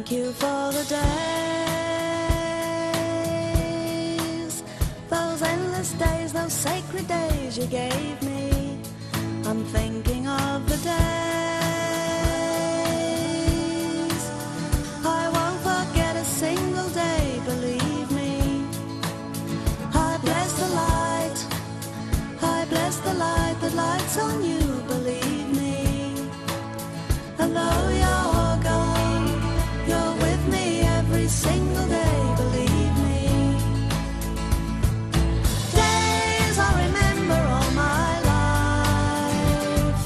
Thank you for the days, those endless days, those sacred days you gave me. I'm thinking of the days I won't forget a single day, believe me. I bless the light, I bless the light that lights on you, believe me. And though you're gone, you're with me every single day, believe me. Days I remember all my life,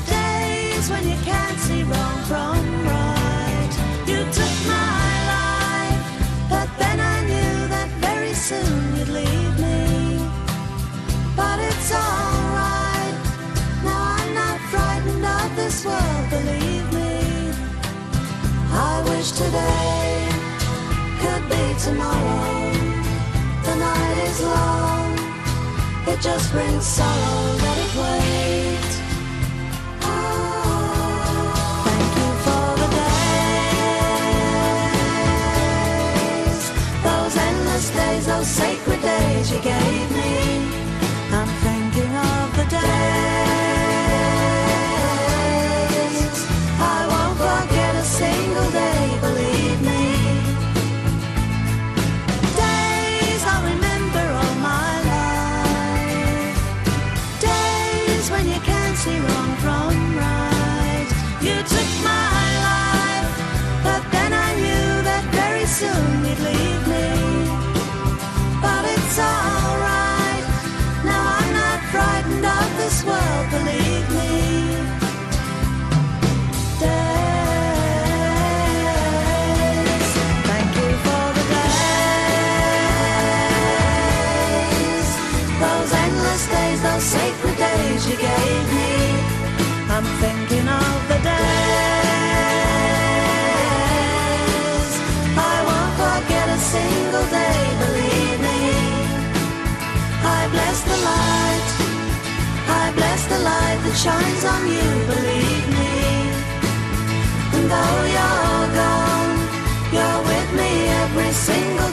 days when you can't see wrong from right. You took my life, but then I knew that very soon you'd leave me. But it's alright, now I'm not frightened of this world, believe me. I wish today could be tomorrow. The night is long, it just brings sorrow, let it wait. Thank you for the days, those endless days, those sacred days you gave me. I'm thinking of the days I won't forget a single day, believe me. Days I remember all my life, days when you can't see wrong from right. You took my life, but then I knew that very soon you'd leave me. But it's alright, now I'm not frightened of this world, believe me. Days, thank you for the days, those endless days, those sacred days you gave me. I'm thinking of the days I won't forget a single day, believe me. I bless the light, I bless the light that shines on you, believe me. And though you're gone, you're with me every single